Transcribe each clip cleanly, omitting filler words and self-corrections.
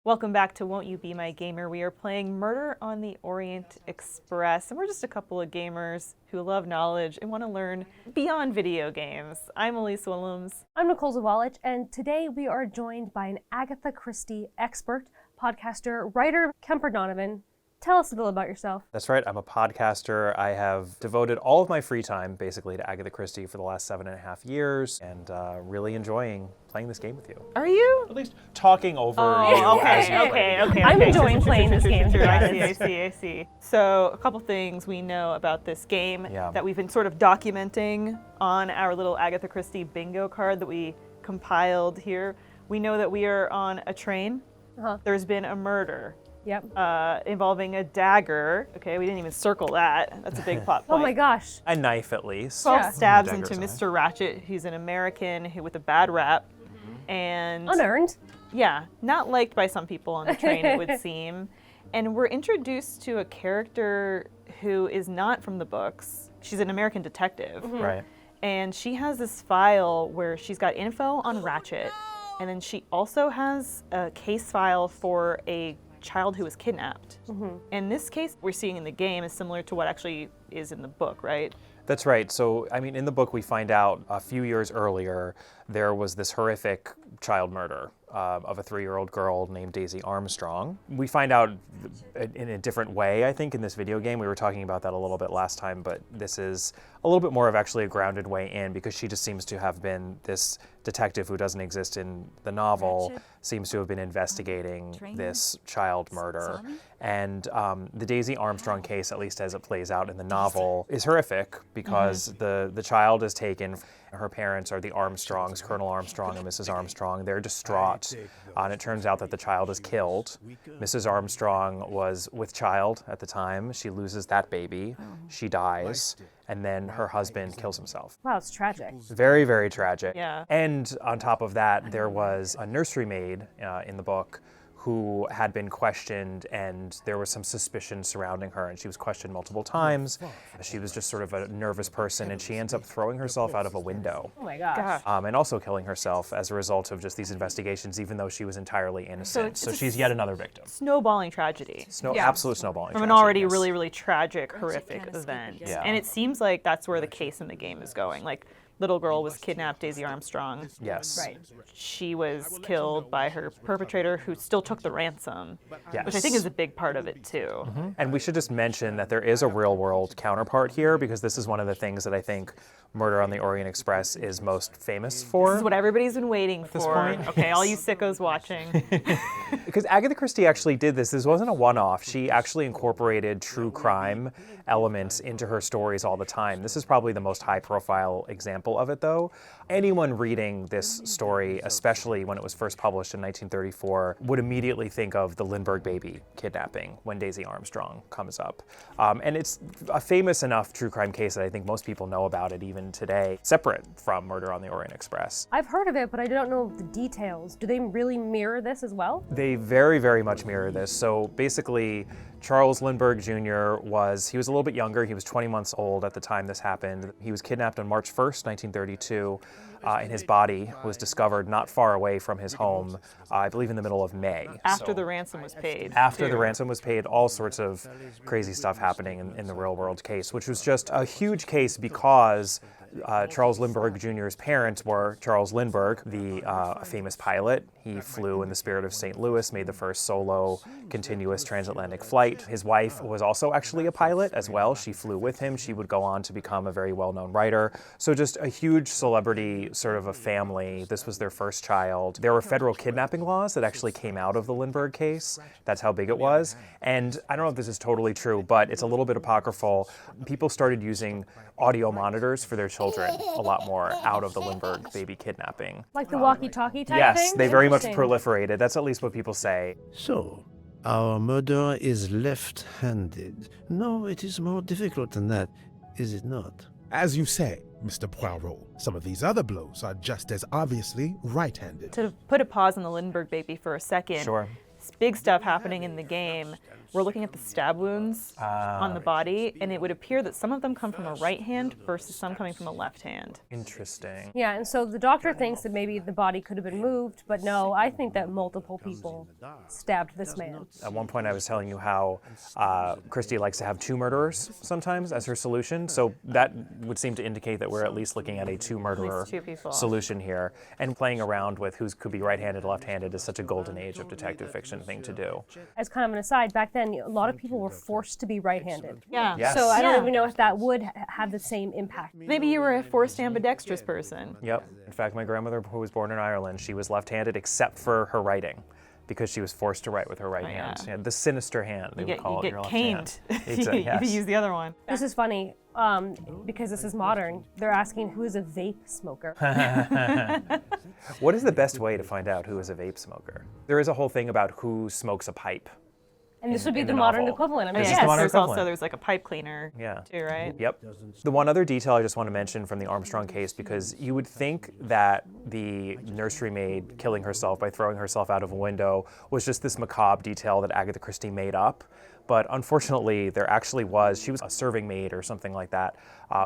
Welcome back to Won't You Be My Gamer. We are playing Murder on the Orient Express, and we're just a couple of gamers who love knowledge and want to learn beyond video games. I'm Elise Willems. I'm Nicole Zawalich, and today we are joined by an Agatha Christie expert, podcaster, writer, Kemper Donovan. Tell us a little about yourself. That's right. I'm a podcaster. I have devoted all of my free time basically to Agatha Christie for the last 7.5 years and really enjoying playing this game with you. Are you? At least talking over you as you play. Okay. I'm enjoying playing this game. I see. So a couple things we know about this game that we've been sort of documenting on our little Agatha Christie bingo card that we compiled here. We know that we are on a train. There's been a murder. Yep. Involving a dagger. Okay, we didn't even circle that. That's a big plot point. Oh my gosh. A knife at least. 12 stabs Dagger's into a knife. Mr. Ratchet, who's an American with a bad rap. And Unearned. yeah, not liked by some people on the train, it would seem. And we're introduced to a character who is not from the books. She's an American detective. Right. And she has this file where she's got info on Ratchet. And then she also has a case file for a child who was kidnapped. And this case we're seeing in the game is similar to what actually is in the book, right? That's right. So, I mean, in the book, we find out a few years earlier, there was this horrific child murder of a 3-year-old girl named Daisy Armstrong. We find out in a different way, I think, in this video game. We were talking about that a little bit last time, but this is a little bit more of actually a grounded way in because she just seems to have been this detective who doesn't exist in the novel, seems to have been investigating this child murder. And the Daisy Armstrong case, at least as it plays out in the novel, is horrific because the child is taken. Her parents are the Armstrongs, Colonel Armstrong and Mrs. Armstrong. They're distraught, and it turns out that the child is killed. Mrs. Armstrong was with child at the time. She loses that baby. She dies, and then her husband kills himself. Wow, it's tragic. Very, very tragic. Yeah. And on top of that, there was a nursery maid in the book who had been questioned, and there was some suspicion surrounding her, and she was questioned multiple times. She was just sort of a nervous person, and she ends up throwing herself out of a window. Oh my gosh. And also killing herself as a result of just these investigations, even though she was entirely innocent. So she's yet another victim. Snowballing tragedy. Absolute snowballing From an tragedy, already yes. really, really tragic, horrific event. Yeah. And it seems like that's where the case in the game is going. Like, little girl was kidnapped, Daisy Armstrong. Yes. Right. She was killed by her perpetrator who still took the ransom, Yes. which I think is a big part of it too. And we should just mention that there is a real-world counterpart here, because this is one of the things that I think Murder on the Orient Express is most famous for. This is what everybody's been waiting for. this point. Okay, all you sickos watching. Because Agatha Christie actually did this. This wasn't a one-off. She actually incorporated true crime elements into her stories all the time. This is probably the most high-profile example of it, though. Anyone reading this story, especially when it was first published in 1934, would immediately think of the Lindbergh baby kidnapping when Daisy Armstrong comes up. And it's a famous enough true crime case that I think most people know about it even today, separate from Murder on the Orient Express. I've heard of it, but I don't know the details. Do they really mirror this as well? They very, very much mirror this. So basically, Charles Lindbergh Jr. he was a little bit younger. He was 20 months old at the time this happened. He was kidnapped on March 1st, 1932, and his body was discovered not far away from his home, I believe in the middle of May. After So the ransom was paid. after the ransom was paid, all sorts of crazy stuff happening in the real world case, which was just a huge case because Charles Lindbergh Jr.'s parents were Charles Lindbergh, the famous pilot. He flew in the Spirit of St. Louis, made the first solo continuous transatlantic flight. His wife was also actually a pilot as well. She flew with him. She would go on to become a very well-known writer. So just a huge celebrity sort of a family. This was their first child. There were federal kidnapping laws that actually came out of the Lindbergh case. That's how big it was. And I don't know if this is totally true, but it's a little bit apocryphal. People started using audio monitors for their children a lot more out of the Lindbergh baby kidnapping. Like the walkie-talkie type Yes, thing? they very much Interesting. proliferated. That's at least what people say. So, our murderer is left-handed. No, it is more difficult than that, is it not? As you say, Mr. Poirot, some of these other blows are just as obviously right-handed. To put a pause on the Lindbergh baby for a second, Sure. big stuff happening in the game. We're looking at the stab wounds on the body, and it would appear that some of them come from a right hand versus some coming from a left hand. Interesting. Yeah, and so the doctor thinks that maybe the body could have been moved, but no, I think that multiple people stabbed this man. At one point I was telling you how Christie likes to have two murderers sometimes as her solution, so that would seem to indicate that we're at least looking at a two-murderer two people. solution here. And playing around with who could be right-handed, left-handed is such a golden age of detective fiction thing to do. As kind of an aside, back then, a lot of people were forced to be right-handed. Yeah. Yes. So I don't even know if that would have the same impact. Maybe you were a forced ambidextrous person. Yep. In fact, my grandmother, who was born in Ireland, she was left-handed except for her writing, because she was forced to write with her right hand. yeah. Yeah, the sinister hand, they would call it. You your get left caned hand. if you use the other one. This is funny, because this is modern. They're asking who is a vape smoker. What is the best way to find out who is a vape smoker? There is a whole thing about who smokes a pipe. And this would be in the the modern novel. equivalent. I mean, This is Yes, the modern there's equivalent. also there's like a pipe cleaner Yeah. too, right? Yep. The one other detail I just want to mention from the Armstrong case, because you would think that the nursery maid killing herself by throwing herself out of a window was just this macabre detail that Agatha Christie made up. But unfortunately, there actually was, she was a serving maid or something like that,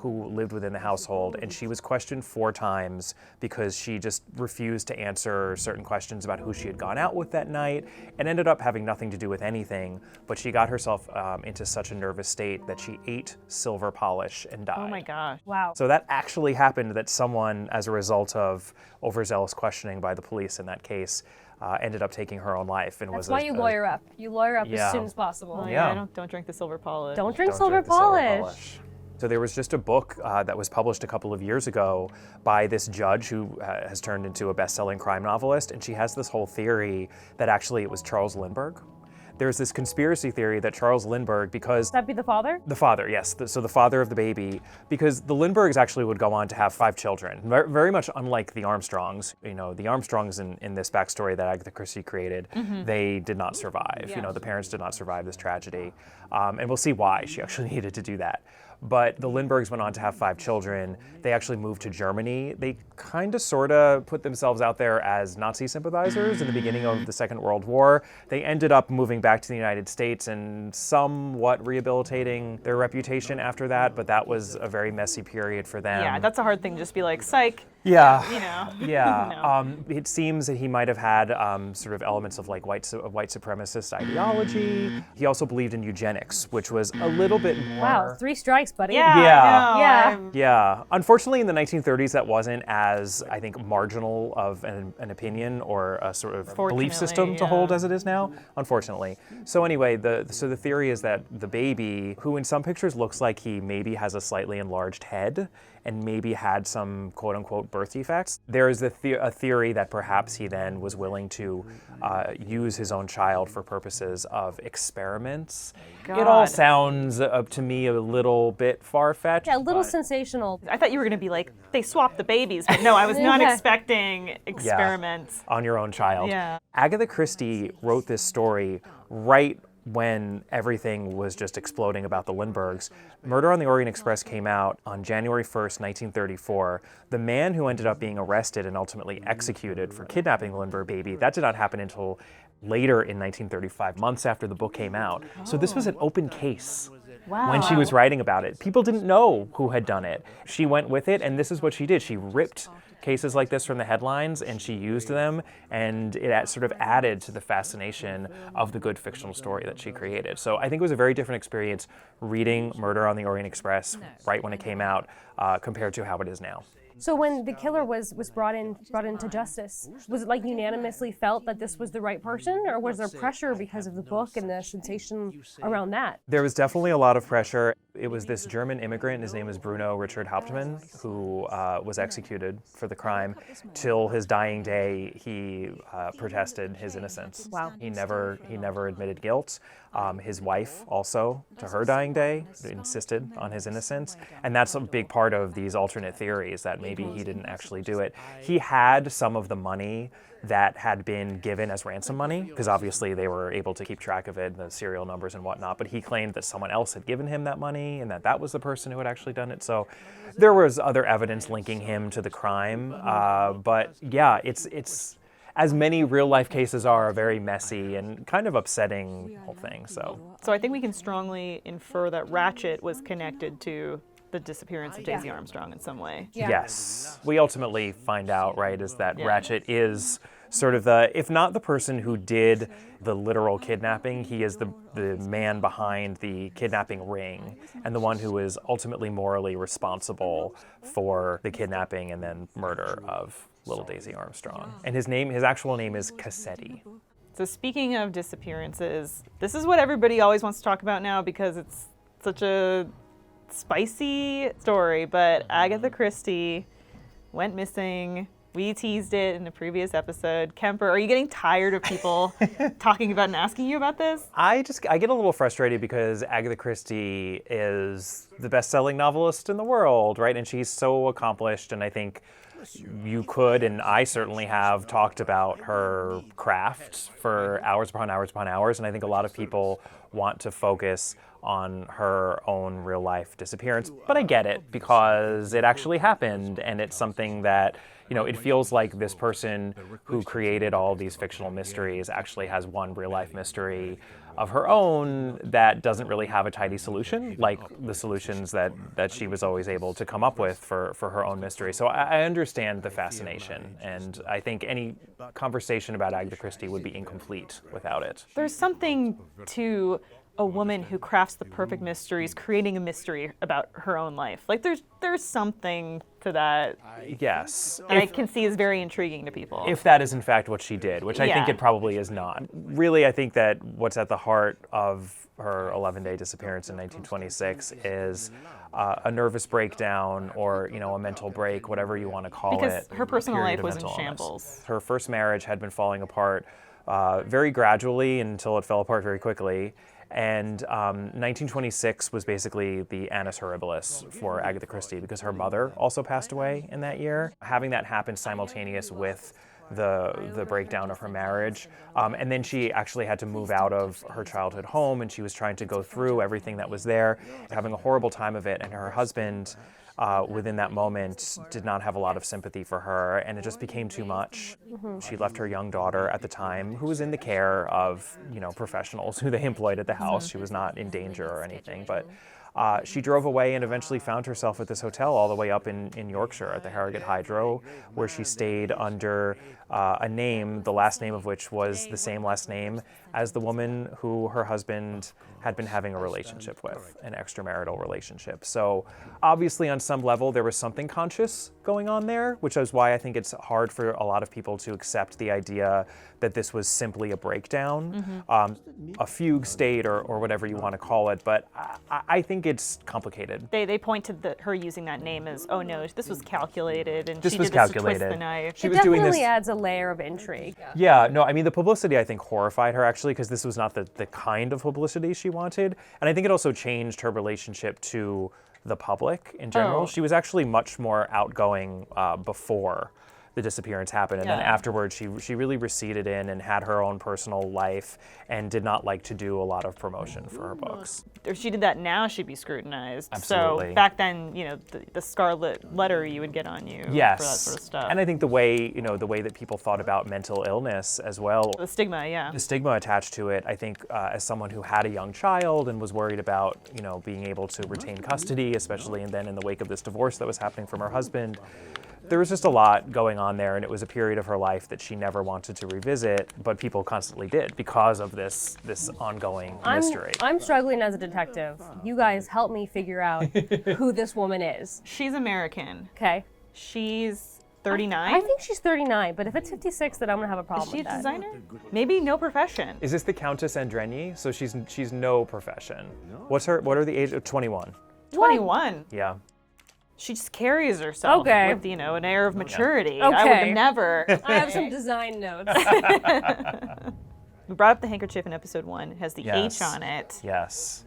who lived within the household, and she was questioned 4 times because she just refused to answer certain questions about who she had gone out with that night, and ended up having nothing to do with anything, but she got herself into such a nervous state that she ate silver polish and died. Oh my gosh. wow. So that actually happened, that someone, as a result of overzealous questioning by the police in that case, ended up taking her own life. And That's was why you lawyer up. You lawyer up Yeah. as soon as possible. Oh, Yeah. yeah. Don't drink the silver polish. Don't drink Don't silver drink the silver polish. So there was just a book that was published a couple of years ago by this judge who has turned into a best-selling crime novelist, and she has this whole theory that actually it was Charles Lindbergh. There's this conspiracy theory that Charles Lindbergh, because Would that be the father? the father, yes, so the father of the baby, because the Lindberghs actually would go on to have 5 children, very much unlike the Armstrongs. You know, the Armstrongs in this backstory that Agatha Christie created, they did not survive. You know, the parents did not survive this tragedy, and we'll see why she actually needed to do that. But the Lindberghs went on to have 5 children. They actually moved to Germany. They kind of, sort of put themselves out there as Nazi sympathizers in the beginning of the Second World War. They ended up moving back to the United States and somewhat rehabilitating their reputation after that, but that was a very messy period for them. Yeah, that's a hard thing. Just be like, psych. Yeah. You know. Yeah. It seems that he might have had sort of elements of like white supremacist ideology. He also believed in eugenics, which was a little bit more. Wow, 3 strikes, buddy. Yeah. Yeah. I know, Yeah. I'm- Yeah. Unfortunately, in the 1930s, that wasn't as, I think, marginal of an opinion or a sort of belief system to hold yeah. as it is now, unfortunately. So anyway, the theory is that the baby, who in some pictures looks like he maybe has a slightly enlarged head and maybe had some quote-unquote birth defects, there is a theory that perhaps he then was willing to use his own child for purposes of experiments. It all God. sounds, to me, a little bit far-fetched. Yeah, a little but- sensational. I thought you were going to be like, they swapped the babies, but no, I was not Yeah. expecting experiments. on your own child. Yeah. Agatha Christie wrote this story right when everything was just exploding about the Lindberghs. Murder on the Orient Express came out on January 1st, 1934. The man who ended up being arrested and ultimately executed for kidnapping the Lindbergh baby, that did not happen until later in 1935, months after the book came out. So this was an open case. Wow. When she was writing about it, people didn't know who had done it. She went with it, and this is what she did. She ripped cases like this from the headlines, and she used them, and it sort of added to the fascination of the good fictional story that she created. So I think it was a very different experience reading Murder on the Orient Express right when it came out compared to how it is now. So when the killer was brought into justice, was it like unanimously felt that this was the right person, or was there pressure because of the book and the sensation around that? There was definitely a lot of pressure. It was this German immigrant, his name was Bruno Richard Hauptmann, who was executed for the crime. Till his dying day, he protested his innocence. Wow. He never admitted guilt. His wife also, to her dying day, insisted on his innocence. And that's a big part of these alternate theories, that maybe he didn't actually do it. He had some of the money that had been given as ransom money, because obviously they were able to keep track of it, the serial numbers and whatnot, but he claimed that someone else had given him that money and that was the person who had actually done it. So there was other evidence linking him to the crime. But yeah, it's as many real life cases are, a very messy and kind of upsetting whole thing. So I think we can strongly infer that Ratchet was connected to the disappearance of Daisy Armstrong in some way. Yeah. yes, we ultimately find out, right, is that Yeah. Ratchet is sort of the, if not the person who did the literal kidnapping, he is the man behind the kidnapping ring and the one who is ultimately morally responsible for the kidnapping and then murder of little Daisy Armstrong. And his actual name is Cassetti. So speaking of disappearances, this is what everybody always wants to talk about now because it's such a spicy story, but Agatha Christie went missing. We teased it in a previous episode. Kemper, are you getting tired of people talking about and asking you about this? I get a little frustrated because Agatha Christie is the best-selling novelist in the world, right? And she's so accomplished, and I think you could, and I certainly have, talked about her craft for hours upon hours upon hours, and I think a lot of people want to focus on her own real-life disappearance. But I get it, because it actually happened, and it's something that, you know, it feels like this person who created all these fictional mysteries actually has one real-life mystery of her own that doesn't really have a tidy solution, like the solutions that she was always able to come up with for her own mystery. So I understand the fascination, and I think any conversation about Agatha Christie would be incomplete without it. There's something to a woman who crafts the perfect mysteries, creating a mystery about her own life. Like there's something to that Yes. that I can see is very intriguing to people. If that is in fact what she did, which I think Yeah. it probably is not. Really, I think that what's at the heart of her 11-day disappearance in 1926 is a nervous breakdown, or, you know, a mental break, whatever you want to call Because it. her personal period life of was in mental illness. shambles. Her first marriage had been falling apart very gradually until it fell apart very quickly. And 1926 was basically the annus horribilis for Agatha Christie, because her mother also passed away in that year. Having that happen simultaneous with the breakdown of her marriage. And then she actually had to move out of her childhood home, and she was trying to go through everything that was there, having a horrible time of it. And her husband, within that moment, did not have a lot of sympathy for her, and it just became too much. She left her young daughter at the time, who was in the care of, you know, professionals who they employed at the house. She was not in danger or anything, but she drove away and eventually found herself at this hotel all the way up in Yorkshire at the Harrogate Hydro, where she stayed under a name, the last name of which was the same last name as the woman who her husband had been having a relationship with, an extramarital relationship. So obviously on some level there was something conscious going on there, which is why I think it's hard for a lot of people to accept the idea that this was simply a breakdown, a fugue state, or whatever you want to call it. But I think it's complicated. They point to her using that name as, oh no, this was calculated, and This she was did this to calculated. twist the knife. She It was doing definitely this. adds a layer of intrigue. Yeah, no, I mean, the publicity, I think, horrified her, actually, because this was not the kind of publicity she wanted. And I think it also changed her relationship to the public in general. Oh. She was actually much more outgoing before the disappearance happened. And then Yeah. afterwards, she really receded in and had her own personal life and did not like to do a lot of promotion for her books. If she did that now, she'd be scrutinized. Absolutely. So back then, you know, the scarlet letter you would get on you Yes. for that sort of stuff. And I think the way that people thought about mental illness as well, The stigma, yeah. the stigma attached to it, I think, as someone who had a young child and was worried about, you know, being able to retain custody, especially and then in the wake of this divorce that was happening from her husband, there was just a lot going on there, and it was a period of her life that she never wanted to revisit, but people constantly did because of this ongoing mystery. I'm struggling as a detective. You guys help me figure out who this woman is. She's American. Okay. She's 39. I think she's 39, but if it's 56, then I'm gonna have a problem Is she a with that. designer? Maybe no profession. Is this the Countess Andrenyi? So she's no profession. What are the age of 21? 21. Yeah. She just carries herself Okay. with, you know, an air of maturity. Okay. I would have never. I have some design notes. We brought up the handkerchief in episode 1. It has the Yes. H on it. Yes.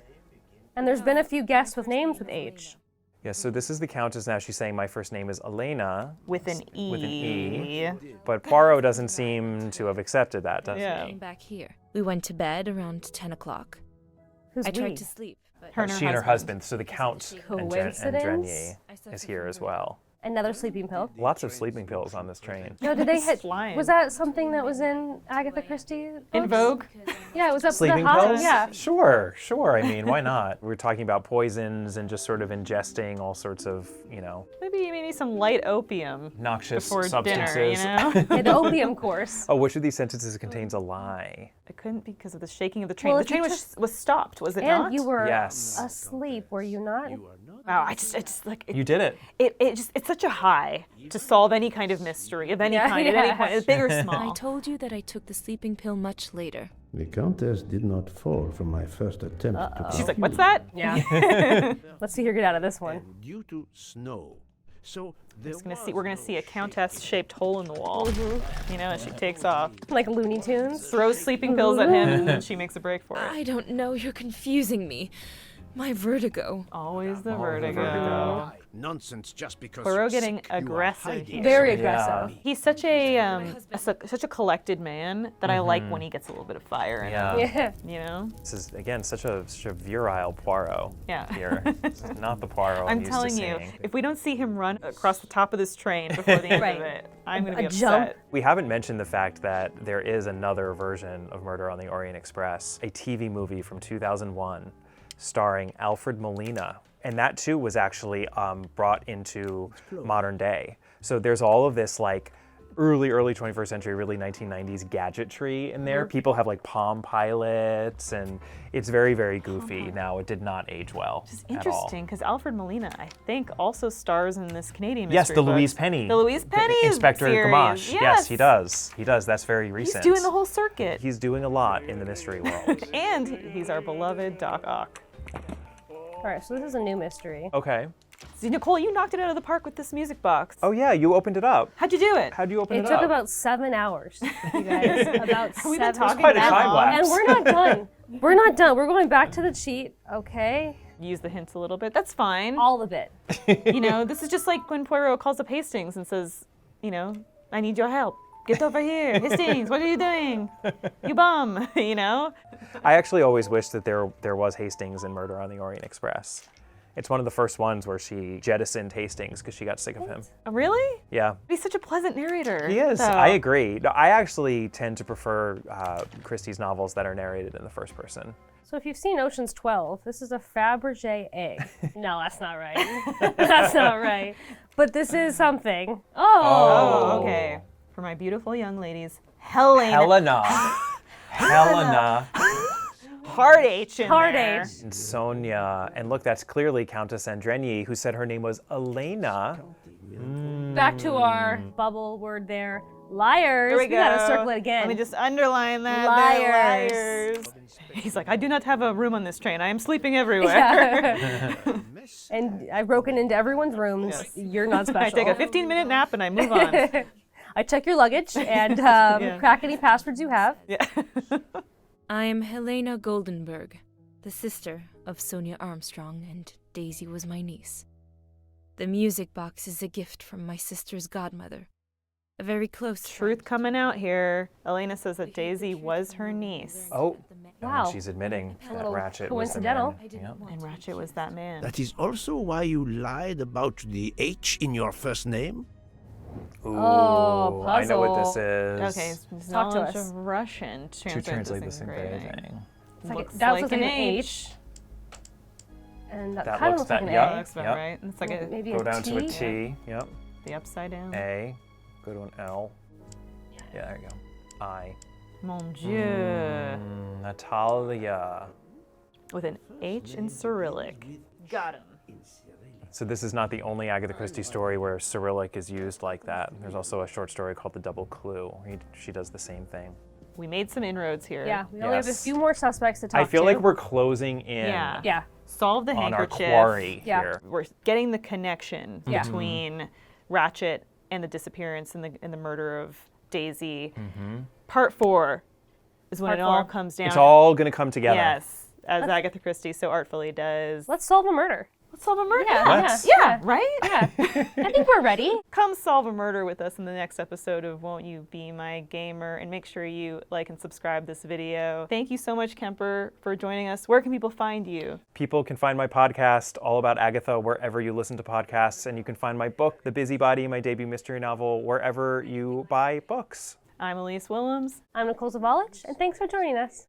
And there's been a few guests with names with H. Yeah, so this is the Countess now. She's saying my first name is Elena, With an E. With an E. but Poirot doesn't seem to have accepted that, does Yeah. he? Back here. We went to bed around 10 o'clock. Who's I we? tried to sleep, but Her and She and her husband. So the Count Coincidence? Andrenyi is here as well. Another sleeping pill. Lots of sleeping pills on this train. No, did they hit? Flying. Was that something that was in Agatha Christie books? In Vogue? Yeah, was that Sleeping the hot? pills? Yeah. Sure. I mean, why not? We're talking about poisons and just sort of ingesting all sorts of, Maybe some light opium noxious before substances. dinner, you know? Yeah, the opium course. Oh, which of these sentences contains a lie? It couldn't be because of the shaking of the train. Well, The if you train was stopped, was it not? And you were Yes. asleep, were you not? Wow, I just like You did it. it's such a high to solve any kind of mystery of any Yeah, kind at any yeah. point, big or I small. told you that I took the sleeping pill much later. The Countess did not fall from my first attempt to She's like, confuse what's that? Yeah. Let's see her get out of this one. And due to snow. So We're gonna see a countess-shaped hole in the wall. You know, as she takes off, Like Looney Tunes. throws sleeping pills at him, and then she makes a break for it. I don't know, you're confusing me. My vertigo. Always the vertigo. vertigo. nonsense just because Poirot you're getting sick, you are aggressive hiding. here. Very aggressive. He's such such a collected man that I like when he gets a little bit of fire in him. Yeah. You know? This is, again, such a virile Poirot Yeah. here. This is not the Poirot I'm I'm used telling to you, seeing. if we don't see him run across the top of this train before the end Right. of it, I'm gonna be A upset. jump. We haven't mentioned the fact that there is another version of Murder on the Orient Express, a TV movie from 2001 starring Alfred Molina. And that too was actually brought into modern day. So there's all of this like early 21st century, really 1990s gadgetry in there. People have like Palm Pilots, and it's very, very goofy. Now, it did not age well It's at all. interesting because Alfred Molina, I think, also stars in this Canadian Yes, mystery the book. Louise Penny. The Louise Penny Inspector series. Gamache. Yes, he does. He does. That's very He's recent. doing the whole circuit. He's doing a lot in the mystery world. And he's our beloved Doc Ock. All right, so this is a new mystery. Okay. See, Nicole, you knocked it out of the park with this music box. Oh yeah, you opened it up. How'd you do it? How'd you open It it took up? about 7 hours, you guys. About Have we been 7 talking quite a that time long? lapse. And we're not done. We're not done. We're going back to the cheat, okay? Use the hints a little bit. That's fine. All of it. You know, this is just like when Poirot calls up Hastings and says, you know, I need your help. Get over here. Hastings, what are you doing? You bum, you know? I actually always wished that there was Hastings in Murder on the Orient Express. It's one of the first ones where she jettisoned Hastings because she got sick of him. Oh, really? Yeah. He's such a pleasant narrator. He is. though. I agree. No, I actually tend to prefer Christie's novels that are narrated in the first person. So if you've seen Ocean's 12, this is a Fabergé egg. No, that's not right. That's not right. But this is something. Oh, okay. For my beautiful young ladies, Helena. Helena. Hard H in Hard there. H. And Sonia. And look, that's clearly Countess Andreni, who said her name was Elena. Back to our bubble word there. Liars. There we go. gotta circle it again. Let me just underline that. Liars. They're liars. He's like, I do not have a room on this train. I am sleeping everywhere. Yeah. And I've broken into everyone's rooms. Yes. You're not I special. take a 15-minute nap and I move on. I check your luggage and crack any passwords you have. Yeah. I am Helena Goldenberg, the sister of Sonia Armstrong, and Daisy was my niece. The music box is a gift from my sister's godmother, a very close Truth coming out here. Elena says that Daisy was her niece. Oh. Wow. And she's admitting that little Ratchet coincidental. was the man. Yep. And Ratchet was that man. That is also why you lied about the H in your first name? Ooh, Oh, I know what this puzzle. is. Okay, Talk to knowledge us. of Russian To translate this engraving. Looks That like looks an like an H. And that That kind of looks looks like that- an yeah. A. Looks about Yep. right. And it's like a, Maybe Go a down T. to a T. Yep. the upside down. A. Go to an L. Yeah, there you go. I. Mon Dieu. Natalia. With an H in Cyrillic. Got him. So this is not the only Agatha Christie story where Cyrillic is used like that. There's also a short story called The Double Clue. She does the same thing. We made some inroads here. Yeah, we only have a Yes. few more suspects to talk I feel to. like we're closing in Yeah. Yeah. Solve the on our handkerchief. quarry Yeah. here. We're getting the connection Yeah. between Ratchet and the disappearance and the murder of Daisy. Mm-hmm. Part 4 is when Part it all 4. comes down. It's all going to come together. Yes, as Agatha Christie so artfully does. Let's solve a murder. Let's solve a murder. Yeah, Right? Yeah. I think we're ready. Come solve a murder with us in the next episode of Won't You Be My Gamer, and make sure you like and subscribe this video. Thank you so much, Kemper, for joining us. Where can people find you? People can find my podcast, All About Agatha, wherever you listen to podcasts, and you can find my book, The Busybody, my debut mystery novel, wherever you buy books. I'm Elise Willems. I'm Nicole Zavalich, and thanks for joining us.